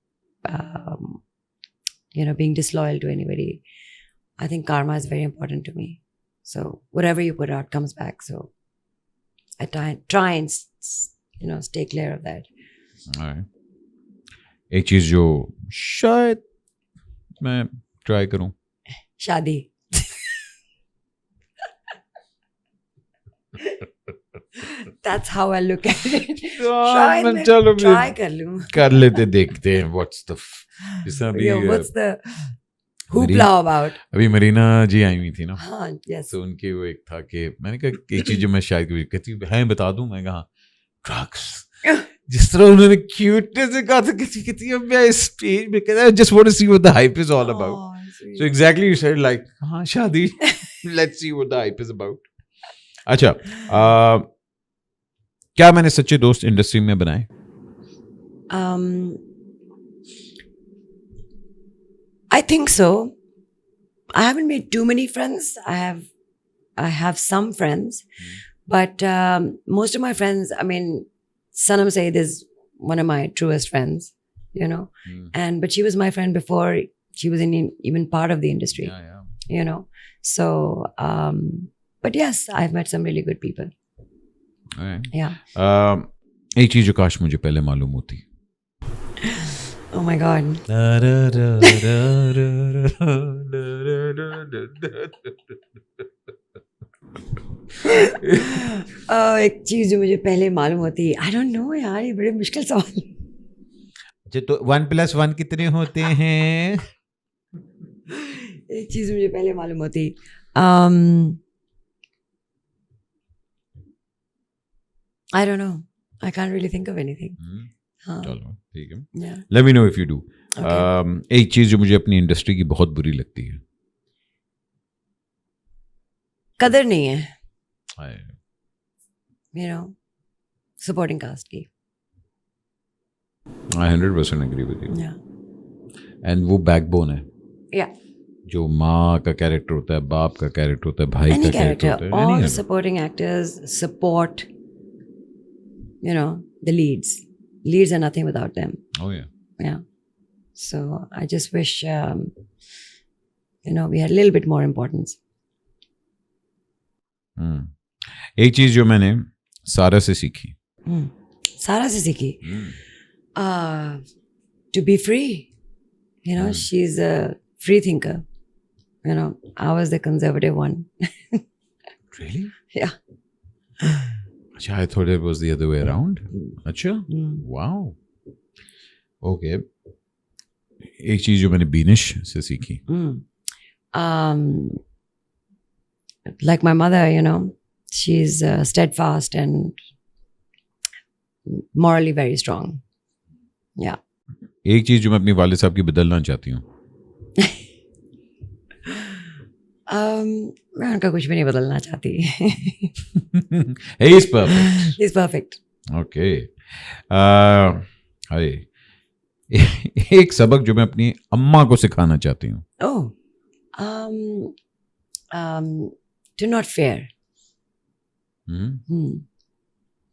being disloyal to anybody. I think karma is very important to me. So whatever you put out comes back. So I try and stay clear of that. Alright. एक चीज जो शायद मैं try करूं, शादी. That's how I look at it. शायद मैं चलो try कर लूं. कर लेते, देखते हैं. What's the Hoopla about. अभी मरीना जी आई हुई थी ना, हाँ, yes. तो उनके वो एक था कि मैंने कहा एक चीज जो मैं शायद कहती है बता दूं, मैं कहा ड्रग्स. जिस तरह उन्होंने क्यूटनेस से कहा था, कहती है मैं इस पेज में कहता, I just want to see what the hype is all about. sweet. So exactly you said like हाँ शादी. Let's see what the hype is about. अच्छा, क्या मैंने सच्चे दोस्त इंडस्ट्री में बनाए? I think so. I haven't made too many friends. I have some friends, but most of my friends, I mean, Sanam Saeed is one of my truest friends, but she was my friend before she was even part of the industry, So, but yes, I've met some really good people. Alright. Yeah. एक चीज जो काश मुझे पहले मालूम होती. Oh my God. एक चीज जो मुझे पहले मालूम होती. I don't know यार, ये बड़े मुश्किल सवाल. अच्छा, तो 1+1 कितने होते हैं? एक चीज मुझे पहले मालूम होती. I don't know. I can't really think of anything. चलो ठीक है. Yeah. Let me know if you do. Okay. एक चीज जो मुझे अपनी इंडस्ट्री की बहुत बुरी लगती है. कदर नहीं है. I supporting cast की. I 100% agree with you. Yeah. And वो बैकबोन है. Yeah. जो माँ का कैरेक्टर होता है, बाप का कैरेक्टर होता है, भाई Any का कैरेक्टर character, होता है. all Any the supporting actors support, the leads. Leads are nothing without them. Oh yeah. Yeah. So I just wish, we had a little bit more importance. एक चीज जो मैंने सारा से सीखी. सारा से सीखी. To be free. She's a free thinker. I was the conservative one. Really? Yeah. अच्छा, I thought it was the other way around. अच्छा, wow. Okay. एक चीज जो मैंने बीनिश से सीखी. Like my mother, she's steadfast and morally very strong. Yeah. एक चीज जो मैं अपनी वालिद साहब की बदलना चाहती हूँ. मैं उनका कुछ भी नहीं बदलना चाहती. He's perfect. He's perfect. Okay. अरे एक सबक जो मैं अपनी अम्मा को सिखाना चाहती हूँ. Oh. To not fear.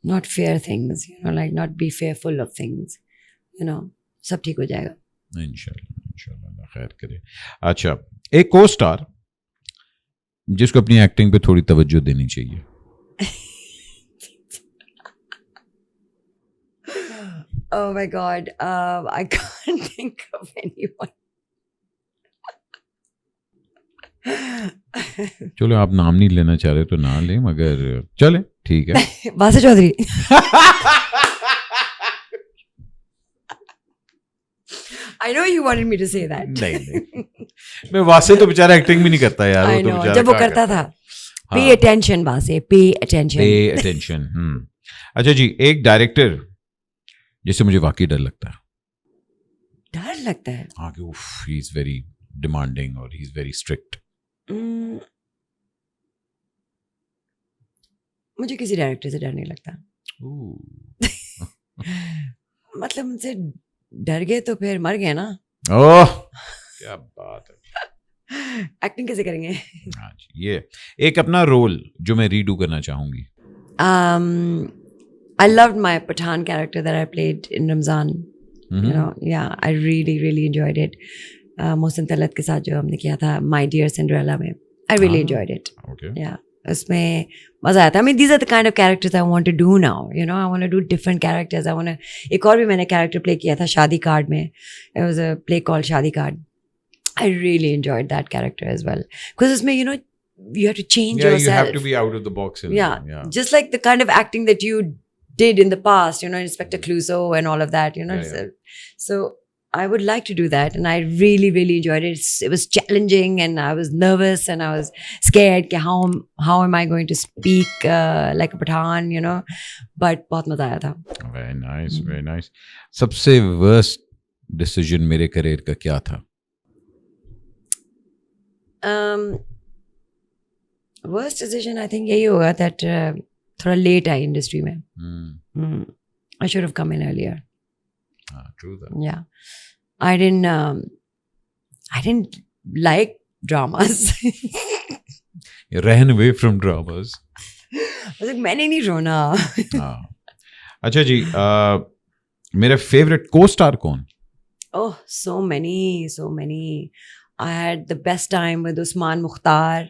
Not fear things, like not be fearful of things. सब ठीक हो जाएगा. इंशाल्लाह खैर करे. अच्छा, एक को स्टार जिसको अपनी एक्टिंग पे थोड़ी तवज्जो देनी चाहिए. Oh my God, I can't think of anyone. चलो, आप नाम नहीं लेना चाह रहे तो ना लें, मगर चले ठीक है. वासे Chaudhary. I know you wanted me to say that. नहीं. मैं वासे तो बेचारा एक्टिंग भी नहीं करता यार. I know, जब वो करता था. Pay attention वासे, pay attention. Pay attention. अच्छा जी, एक डायरेक्टर जिससे मुझे वाकई डर लगता है. डर लगता है? हाँ, कि he is very demanding और he is very strict. मुझे किसी डायरेक्टर से डर नहीं लगता. मतलब उनसे डर गए तो फिर मर गए ना. ओह, क्या बात है. एक्टिंग कैसे करेंगे? हाँ जी, ये एक अपना रोल जो मैं रीडू करना चाहूंगी. I loved my Pathan character that I played in Ramzan. Yeah, I really, really enjoyed it. Mohsin Talat के साथ जो हमने किया था माय डियर सिंड्रेला में. I really enjoyed it. Okay. Yeah. उसमें मजा आया था. I mean, these are the kind of characters I want to do now. You know, I want to do different characters. I want to. एक और भी मैंने character play किया था शादी कार्ड में. It was a play called शादी card. I really enjoyed that character as well. Because उसमें, you know, you have to change Yeah, yourself. you have to be out of the box. Yeah. Just like the kind of acting that you did in the past, you know, Inspector Clouseau and all of that, you know. Yeah. So I would like to do that, and I really, really enjoyed it. It was challenging, and I was nervous, and I was scared. कि how am I going to speak like a Pathan, you know? But बहुत मजा आया था. Very nice, very nice. सबसे worst decision मेरे career का क्या था? Worst decision I think यही होगा that थोड़ा late आई industry में. I should have come in earlier. True that. Yeah, I didn't like dramas. You ran away from dramas. I was like, मैंने नहीं रोना. अच्छा जी, मेरा favorite co-star कौन? Oh, so many. I had the best time with Usman Mukhtar.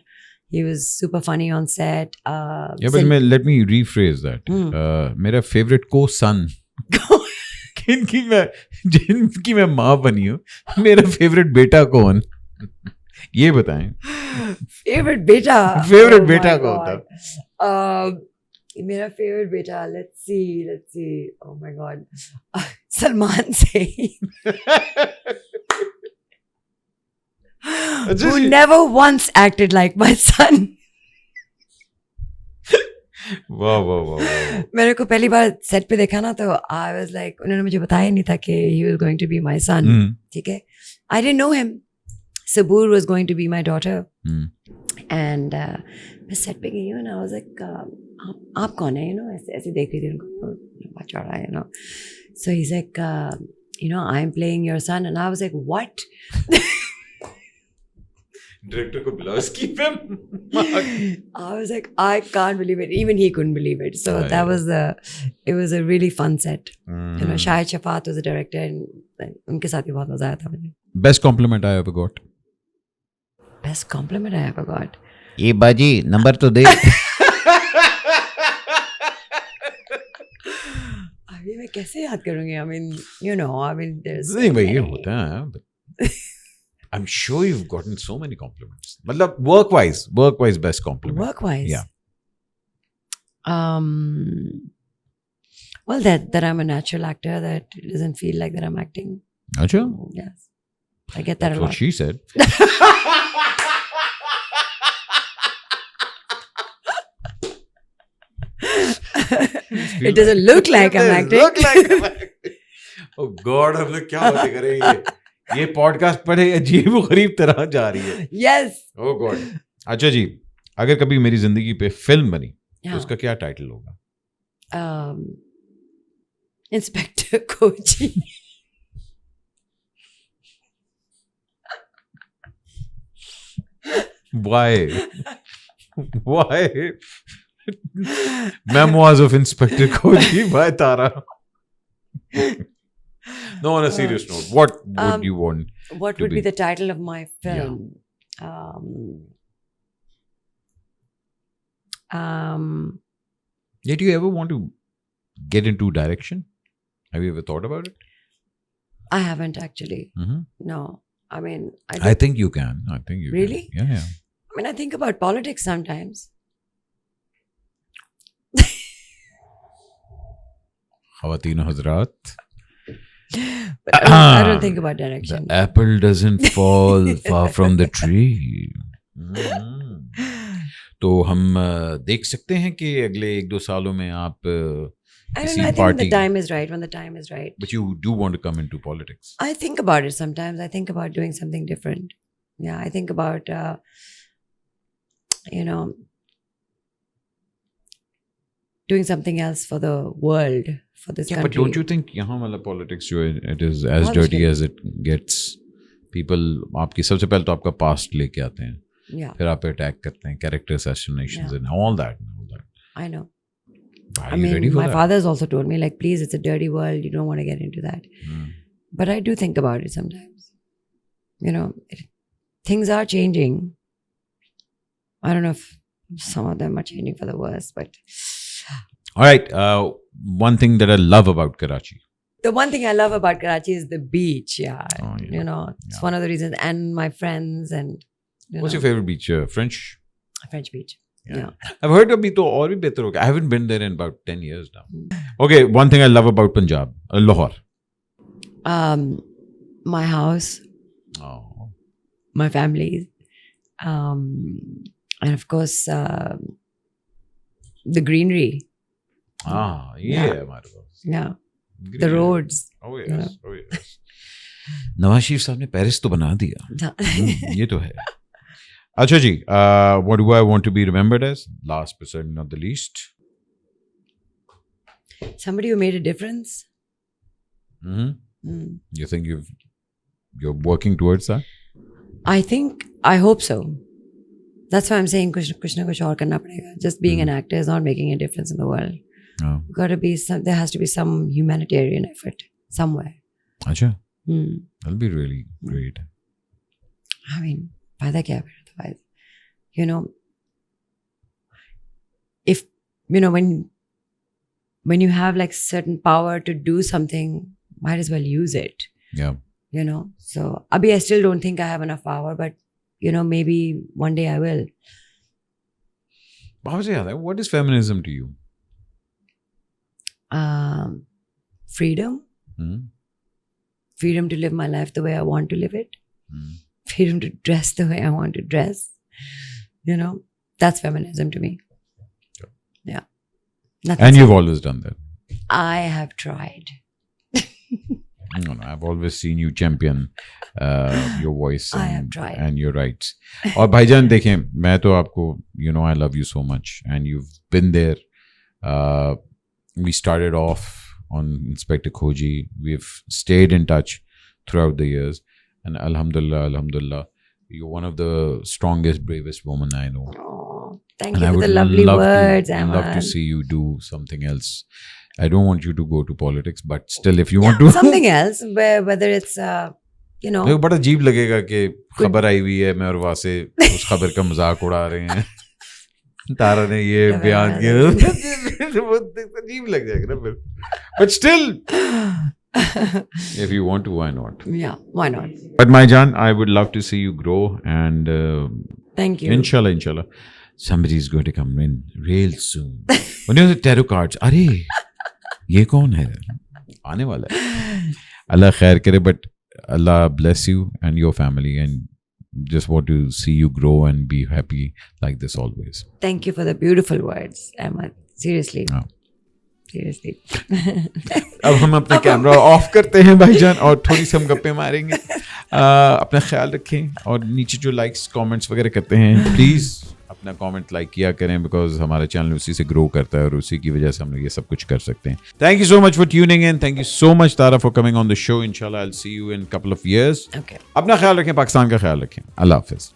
He was super funny on set. Yeah, but let me rephrase that. मेरा favorite co-son. जिनकी मैं माँ बनी हूँ, मेरा फेवरेट बेटा कौन? ये बताएं. फेवरेट बेटा कौन था? मेरा फेवरेट बेटा, let's see. Oh my God, Salman Singh. Who never once acted like my son. वाह. मेरे को पहली बार सेट पे देखा ना, तो आई वाज लाइक, उन्होंने मुझे बताया नहीं था कि he was going to be my son. ठीक है, I didn't know him. Saboor was going to be my daughter. And मैं सेट पे गई हूँ ना, आई वाज लाइक, आप कौन है? यू नो, ऐसे देख रही थी उनको, चढ़ा है, you know. So he is like, you know, I am playing your son. And I was like, what? Director को बुलाओ इसकी film. I was like, I can't believe it. Even he couldn't believe it. So it was a really fun set. You know, Shahid Shafat was the director, and उनके साथ भी बहुत मजा आया था मुझे. Best compliment I ever got. Best compliment I ever got. ये बाजी नंबर तो दे. अभी मैं कैसे याद करूँगी? I mean, you know, I mean, there's. नहीं भाई, ये होता है. I'm sure you've gotten so many compliments. मतलब work-wise best compliment. Work-wise? Yeah. Well, that I'm a natural actor, that it doesn't feel like that I'm acting. Achha? Yes. I get that a lot. That's what she said. It doesn't look like I'm acting. Oh God, हम लोग क्या बातें करेंगे? ये podcast पढ़े अजीब गरीब तरह जा रही है. Yes. Oh God. अच्छा जी, अगर कभी मेरी जिंदगी पे फिल्म बनी, तो उसका क्या टाइटल होगा? Inspector Kochi. Why? Memoirs of Inspector Kochi by Tara. No, on a serious note, what would you want? What would be the title of my film? Did you ever want to get into direction? Have you ever thought about it? I haven't actually. No, I mean, I think you can. I think you really? Can. Yeah. I mean, I think about politics sometimes. Khawateenon Hazrat. But I don't think about direction. The apple doesn't fall far from the tree. तो हम देख सकते हैं कि अगले 1-2 सालों में आप I don't know. I think when the time is right. But you do want to come into politics. I think about it sometimes. I think about doing something different. Yeah, I think about, you know, doing something else for the world, for this country. But don't you think यहाँ वाला politics जो है, it is as dirty as it gets. People आपकी सबसे पहले तो आपका past लेके आते हैं. Yeah. फिर आप पे attack करते हैं, character assassinations and all that. I know. Are you ready for my that? father has also told me, like, please, it's a dirty world. You don't want to get into that. But I do think about it sometimes. you know, things are changing. I don't know if some of them are changing for the worse, but All right. One thing that I love about Karachi. the one thing I love about Karachi is the beach. Yeah, Oh, yeah. you know, it's Yeah. one of the reasons, and my friends and What's your favorite beach? French? French beach. Yeah. Yeah. I've heard अभी तो और भी बेहतर हो गया. I haven't been there in about 10 years now. Okay, one thing I love about Punjab, Lahore. My house, Oh. my family, and of course the greenery. Yeah, हमारे पास. Yeah, the Green. roads. Oh yes, oh yes. Nawaz Sharif साहब ने Paris तो बना दिया. ये तो है. अच्छा जी, what do I want to be remembered as? Last but certainly not the least. Somebody who made a difference. Mm-hmm. Mm. You think you're working towards that? I hope so. That's why I'm saying kuch na kuch aur karna padega. Just being an actor is not making a difference in the world. No. There has to be some humanitarian effort somewhere. अच्छा, Hmm. that'll be really great. I mean, फायदा क्या है otherwise? You know, if you know when you have like certain power to do something, might as well use it. Yeah. You know, so abhi I still don't think I have enough power, but you know, maybe one day I will. What is feminism to you? Freedom. Hmm? Freedom to live my life the way I want to live it. Hmm. Freedom to dress the way I want to dress. You know, that's feminism to me. Sure. Yeah. Nothing And you've else. always done that. I have tried. No, I've always seen you champion your voice I have tried. and your rights. और भाईजान देखें, मैं तो आपको, you know, I love you so much, and you've been there. We started off on Inspector Khoji. We've stayed in touch throughout the years, and alhamdulillah, you're one of the strongest, bravest women I know. Oh, thank And you I for would the lovely words, love to Ahmad. see you do something else. I don't want you to go to politics, but still, if you want to, Something else, whether it's, you know, देखो बड़ा अजीब लगेगा कि खबर आई हुई है मैं और वासे उस खबर का मजाक उड़ा रहे हैं. तारा ने ये बयान किया. वो अजीब लग जाएगा ना फिर. But still, if you want to, why not? yeah, why not? But my Jan, I would love to see you grow, and Thank you. inshallah, somebody is going to come in real soon. When you say tarot cards, अरे ये कौन है? आने वाला है. अल्लाह खैर करे, but Allah bless you and your family, and just want to see you grow and be happy like this always. Thank you for the beautiful words, Ahmad. Seriously. हाँ. Seriously. अब हम अपना कैमरा ऑफ करते हैं भाईजान और थोड़ी सी हम गप्पे मारेंगे. अपना ख्याल रखें और नीचे जो लाइक्स कमेंट्स वगैरह करते हैं प्लीज़ अपना कमेंट लाइक किया करें, बिकॉज हमारा चैनल उसी से ग्रो करता है और उसी की वजह से हम लोग ये सब कुछ कर सकते हैं. Thank you so much for tuning in. Thank you so much Tara for coming on the show. इंशाल्लाह I will see you in couple of years. Okay. अपना ख्याल रखें, पाकिस्तान का ख्याल रखें. अल्लाह हाफिज़.